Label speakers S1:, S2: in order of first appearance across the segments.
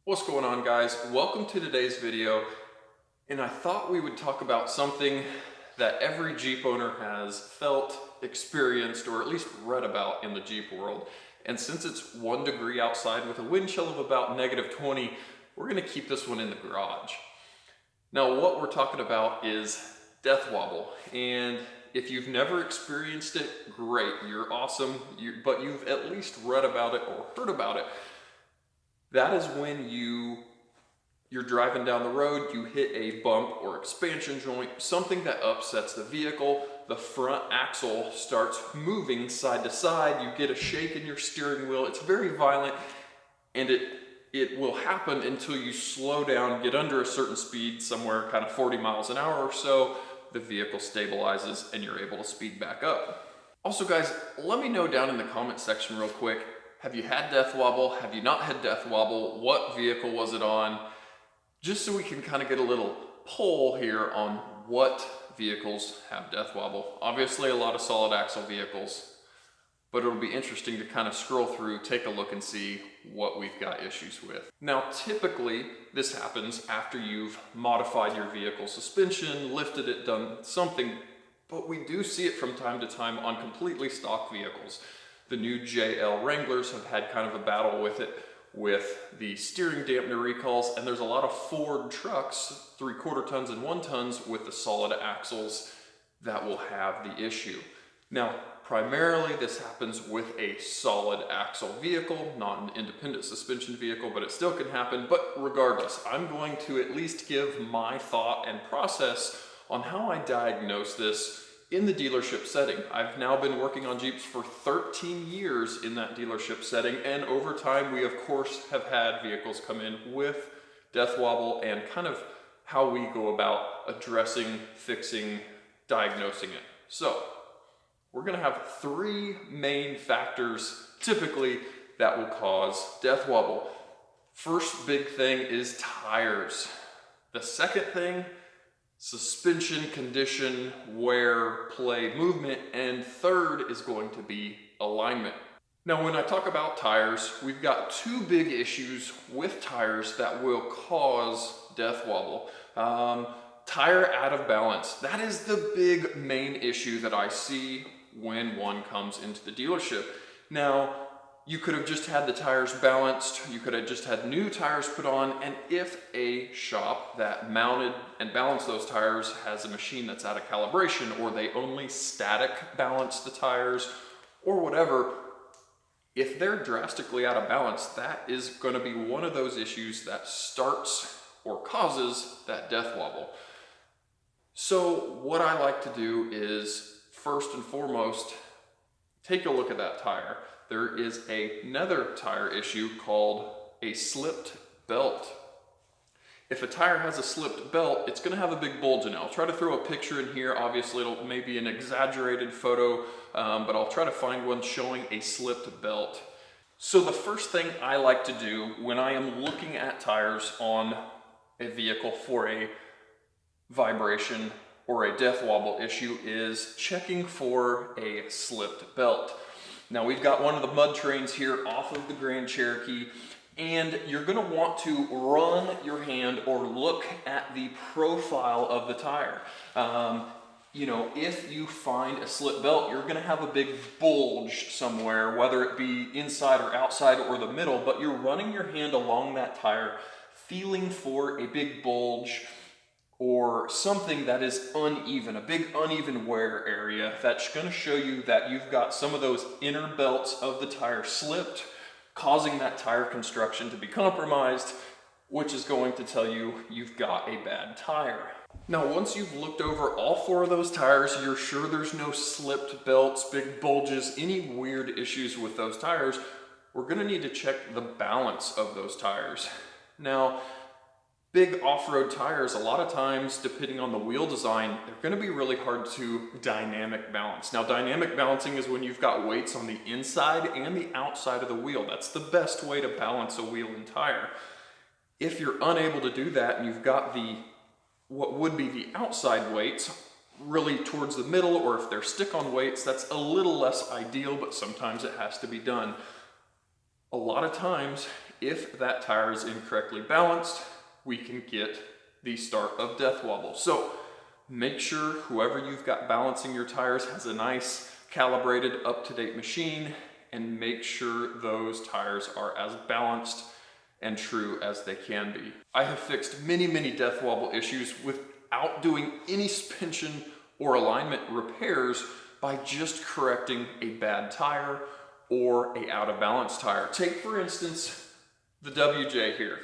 S1: What's going on, guys? Welcome to today's video, and I thought we would talk about something that every Jeep owner has felt, experienced, or at least read about in the Jeep world. And since it's 1 degree outside with a wind chill of about -20, we're going to keep this one in the garage. Now, what we're talking about is death wobble, and if you've never experienced it, great, you're awesome, but you've at least read about it or heard about it. That is when you're driving down the road, you hit a bump or expansion joint, something that upsets the vehicle, the front axle starts moving side to side, you get a shake in your steering wheel, it's very violent, and it will happen until you slow down, get under a certain speed, somewhere kind of 40 miles an hour or so, the vehicle stabilizes and you're able to speed back up. Also, guys, let me know down in the comment section real quick, have you had death wobble? Have you not had death wobble? What vehicle was it on? Just so we can kind of get a little poll here on what vehicles have death wobble. Obviously a lot of solid axle vehicles, but it'll be interesting to kind of scroll through, take a look and see what we've got issues with. Now, typically this happens after you've modified your vehicle suspension, lifted it, done something, but we do see it from time to time on completely stock vehicles. The new JL Wranglers have had kind of a battle with it with the steering dampener recalls, and there's a lot of Ford trucks, 3/4 tons and 1 tons with the solid axles that will have the issue. Now, primarily this happens with a solid axle vehicle, not an independent suspension vehicle, but it still can happen. But regardless, I'm going to at least give my thought and process on how I diagnose this in the dealership setting. I've now been working on Jeeps for 13 years in that dealership setting, and over time we of course have had vehicles come in with death wobble and kind of how we go about addressing, fixing, diagnosing it. So we're going to have 3 main factors typically that will cause death wobble. First big thing is tires. The second thing, suspension condition, wear, play, movement, and third is going to be alignment. Now, when I talk about tires, we've got 2 big issues with tires that will cause death wobble. Tire out of balance. That is the big main issue that I see when one comes into the dealership. Now, you could have just had the tires balanced, you could have just had new tires put on, and if a shop that mounted and balanced those tires has a machine that's out of calibration, or they only static balance the tires, or whatever, if they're drastically out of balance, that is going to be one of those issues that starts or causes that death wobble. So what I like to do is, first and foremost, take a look at that tire. There is another tire issue called a slipped belt. If a tire has a slipped belt, it's going to have a big bulge in it. I'll try to throw a picture in here. Obviously, it'll maybe an exaggerated photo, but I'll try to find one showing a slipped belt. So the first thing I like to do when I am looking at tires on a vehicle for a vibration or a death wobble issue is checking for a slipped belt. Now, we've got one of the mud trains here off of the Grand Cherokee, and you're going to want to run your hand or look at the profile of the tire. If you find a slip belt, you're going to have a big bulge somewhere, whether it be inside or outside or the middle, but you're running your hand along that tire, feeling for a big bulge or something that is uneven, a big uneven wear area that's going to show you that you've got some of those inner belts of the tire slipped, causing that tire construction to be compromised, which is going to tell you you've got a bad tire. Now, once you've looked over all 4 of those tires, you're sure there's no slipped belts, big bulges, any weird issues with those tires, we're going to need to check the balance of those tires. Now, big off-road tires, a lot of times, depending on the wheel design, they're going to be really hard to dynamic balance. Now, dynamic balancing is when you've got weights on the inside and the outside of the wheel. That's the best way to balance a wheel and tire. If you're unable to do that and you've got what would be the outside weights really towards the middle, or if they're stick-on weights, that's a little less ideal, but sometimes it has to be done. A lot of times, if that tire is incorrectly balanced, we can get the start of death wobble. So make sure whoever you've got balancing your tires has a nice calibrated, up-to-date machine, and make sure those tires are as balanced and true as they can be. I have fixed many, many death wobble issues without doing any suspension or alignment repairs by just correcting a bad tire or a out of balance tire. Take for instance the WJ here.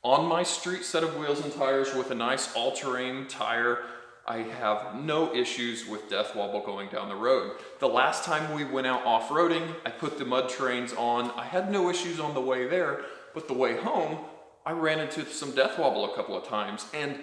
S1: On my street set of wheels and tires with a nice all-terrain tire, I have no issues with death wobble going down the road. The last time we went out off-roading, I put the mud terrains on. I had no issues on the way there, but the way home, I ran into some death wobble a couple of times, and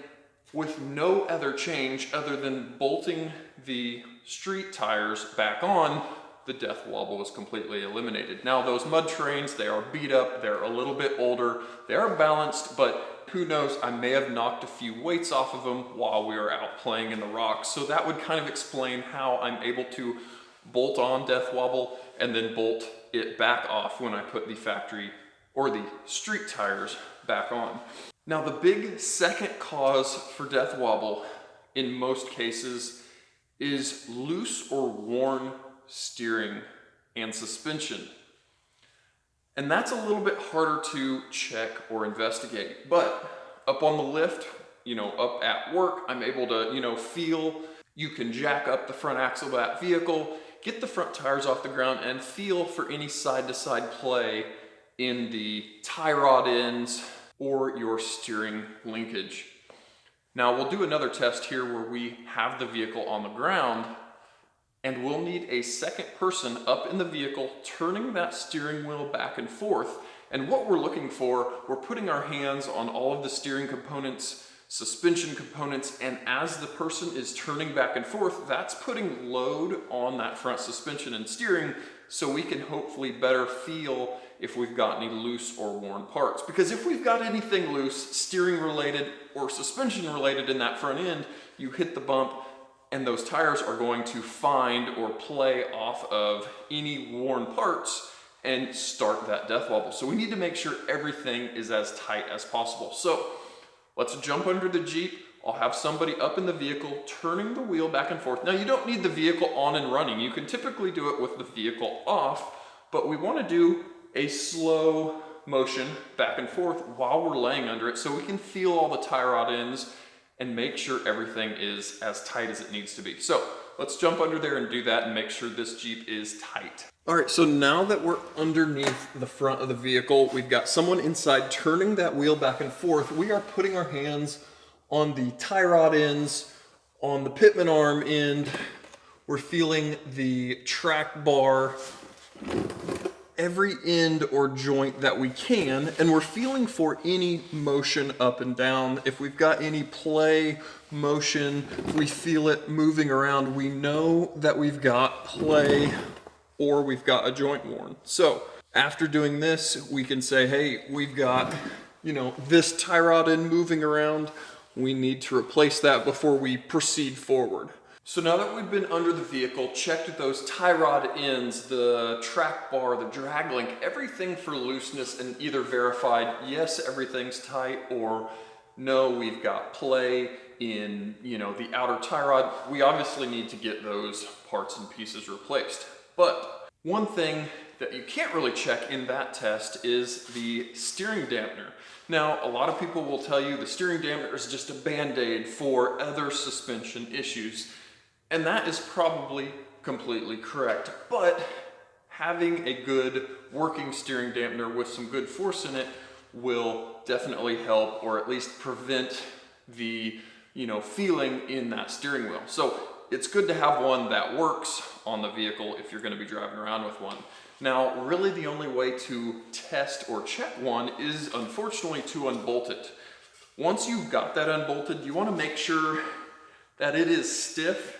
S1: with no other change other than bolting the street tires back on, the death wobble was completely eliminated. Now those mud terrains, they are beat up, they're a little bit older, they are balanced, but who knows, I may have knocked a few weights off of them while we were out playing in the rocks. So that would kind of explain how I'm able to bolt on death wobble and then bolt it back off when I put the factory or the street tires back on. Now the big second cause for death wobble in most cases is loose or worn steering and suspension. And that's a little bit harder to check or investigate. But up on the lift, up at work, I'm able to, feel. You can jack up the front axle of that vehicle, get the front tires off the ground, and feel for any side-to-side play in the tie rod ends or your steering linkage. Now we'll do another test here where we have the vehicle on the ground, and we'll need a second person up in the vehicle turning that steering wheel back and forth. And what we're looking for, we're putting our hands on all of the steering components, suspension components, and as the person is turning back and forth, that's putting load on that front suspension and steering, so we can hopefully better feel if we've got any loose or worn parts. Because if we've got anything loose, steering related or suspension related in that front end, you hit the bump, and those tires are going to find or play off of any worn parts and start that death wobble. So we need to make sure everything is as tight as possible. So let's jump under the Jeep. I'll have somebody up in the vehicle turning the wheel back and forth. Now you don't need the vehicle on and running. You can typically do it with the vehicle off, but we want to do a slow motion back and forth while we're laying under it so we can feel all the tie rod ends and make sure everything is as tight as it needs to be. So let's jump under there and do that and make sure this Jeep is tight. All right, so now that we're underneath the front of the vehicle, we've got someone inside turning that wheel back and forth. We are putting our hands on the tie rod ends, on the pitman arm end. We're feeling the track bar, every end or joint that we can, and we're feeling for any motion up and down. If we've got any play, motion, we feel it moving around, we know that we've got play or we've got a joint worn. So after doing this, we can say, hey, we've got, this tie rod end moving around. We need to replace that before we proceed forward. So now that we've been under the vehicle, checked those tie rod ends, the track bar, the drag link, everything for looseness, and either verified, yes, everything's tight, or no, we've got play in, the outer tie rod, we obviously need to get those parts and pieces replaced. But one thing that you can't really check in that test is the steering dampener. Now, a lot of people will tell you the steering dampener is just a band-aid for other suspension issues. And that is probably completely correct, but having a good working steering dampener with some good force in it will definitely help, or at least prevent the, feeling in that steering wheel. So it's good to have one that works on the vehicle if you're going to be driving around with one. Now, really the only way to test or check one is unfortunately to unbolt it. Once you've got that unbolted, you want to make sure that it is stiff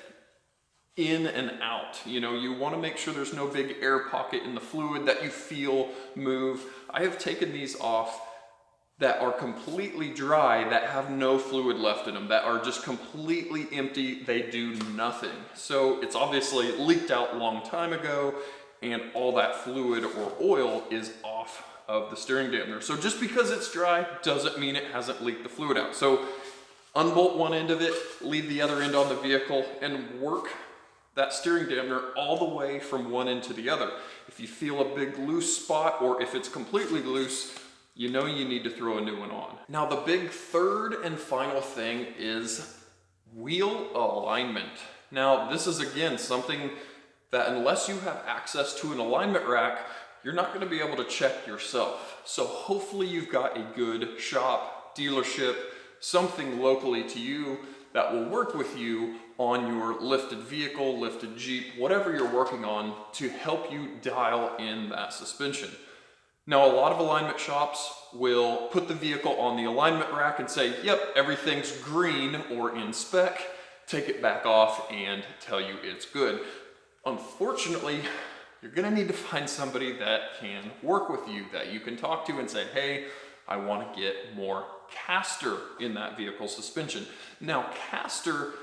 S1: in and out. You want to make sure there's no big air pocket in the fluid that you feel move. I have taken these off that are completely dry, that have no fluid left in them, that are just completely empty, they do nothing. So it's obviously leaked out a long time ago, and all that fluid or oil is off of the steering dampener. So just because it's dry doesn't mean it hasn't leaked the fluid out. So unbolt one end of it, leave the other end on the vehicle, and work that steering dampener all the way from one end to the other. If you feel a big loose spot, or if it's completely loose, you know you need to throw a new one on. Now the big third and final thing is wheel alignment. Now this is again something that unless you have access to an alignment rack, you're not going to be able to check yourself. So hopefully you've got a good shop, dealership, something locally to you that will work with you on your lifted vehicle, lifted Jeep, whatever you're working on, to help you dial in that suspension. Now, a lot of alignment shops will put the vehicle on the alignment rack and say, yep, everything's green or in spec, take it back off and tell you it's good. Unfortunately, you're gonna need to find somebody that can work with you, that you can talk to and say, hey, I wanna get more caster in that vehicle suspension. Now, caster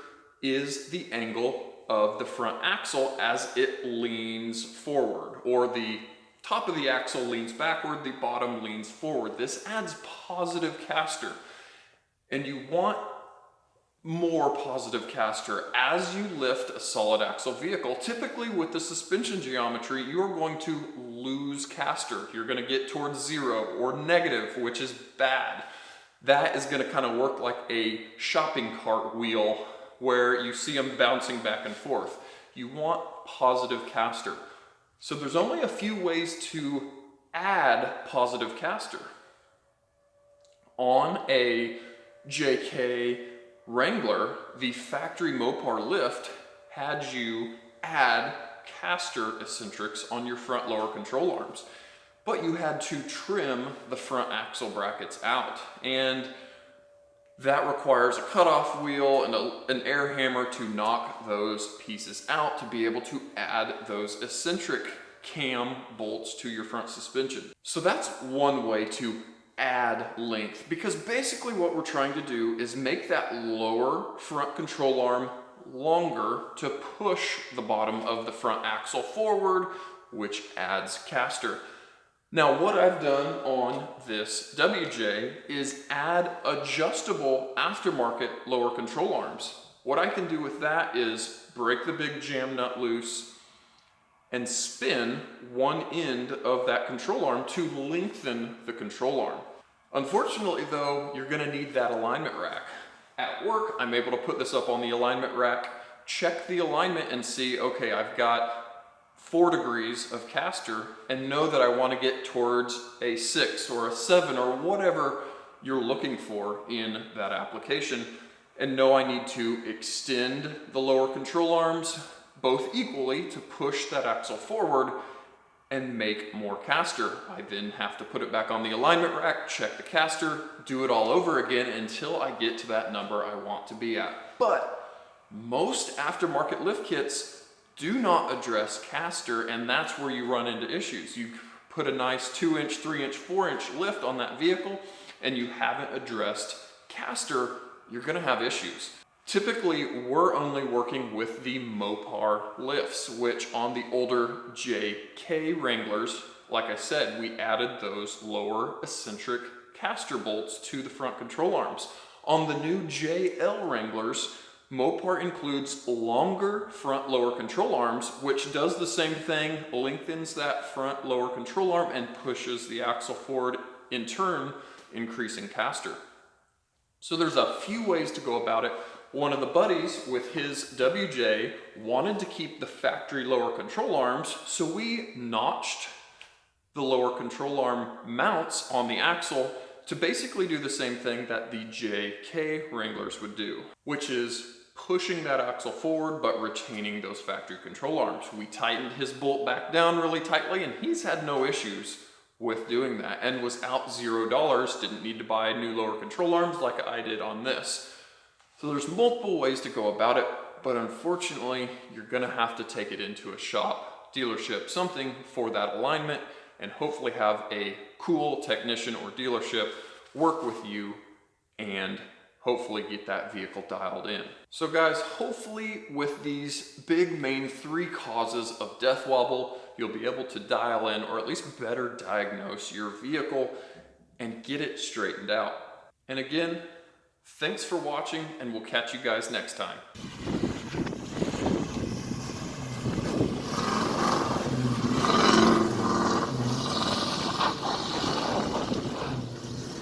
S1: is the angle of the front axle as it leans forward, or the top of the axle leans backward, the bottom leans forward. This adds positive caster, and you want more positive caster as you lift a solid axle vehicle. Typically with the suspension geometry, you're going to lose caster. You're going to get towards zero or negative, which is bad. That is going to kind of work like a shopping cart wheel where you see them bouncing back and forth. You want positive caster. So there's only a few ways to add positive caster. On a JK Wrangler, the factory Mopar lift had you add caster eccentrics on your front lower control arms, but you had to trim the front axle brackets out, and that requires a cutoff wheel and an air hammer to knock those pieces out to be able to add those eccentric cam bolts to your front suspension. So that's one way to add length, because basically what we're trying to do is make that lower front control arm longer to push the bottom of the front axle forward, which adds caster. Now what I've done on this WJ is add adjustable aftermarket lower control arms. What I can do with that is break the big jam nut loose and spin one end of that control arm to lengthen the control arm. Unfortunately though, you're gonna need that alignment rack. At work, I'm able to put this up on the alignment rack, check the alignment and see, okay, I've got 4 degrees of caster, and know that I want to get towards a 6 or a 7 or whatever you're looking for in that application, and know I need to extend the lower control arms both equally to push that axle forward and make more caster. I then have to put it back on the alignment rack, check the caster, do it all over again until I get to that number I want to be at. But most aftermarket lift kits do not address caster, and that's where you run into issues. You put a nice 2-inch, 3-inch, 4-inch lift on that vehicle and you haven't addressed caster, you're gonna have issues. Typically, we're only working with the Mopar lifts, which on the older JK Wranglers, like I said, we added those lower eccentric caster bolts to the front control arms. On the new JL Wranglers, Mopar includes longer front lower control arms, which does the same thing, lengthens that front lower control arm and pushes the axle forward, in turn increasing caster. So there's a few ways to go about it. One of the buddies with his WJ wanted to keep the factory lower control arms, so we notched the lower control arm mounts on the axle to basically do the same thing that the JK Wranglers would do, which is pushing that axle forward but retaining those factory control arms. We tightened his bolt back down really tightly, and he's had no issues with doing that and was out $0, didn't need to buy new lower control arms like I did on this. So there's multiple ways to go about it, but unfortunately you're gonna have to take it into a shop, dealership, something for that alignment, and hopefully have a cool technician or dealership work with you and hopefully get that vehicle dialed in. So guys, hopefully with these big main 3 causes of death wobble, you'll be able to dial in, or at least better diagnose your vehicle and get it straightened out. And again, thanks for watching, and we'll catch you guys next time.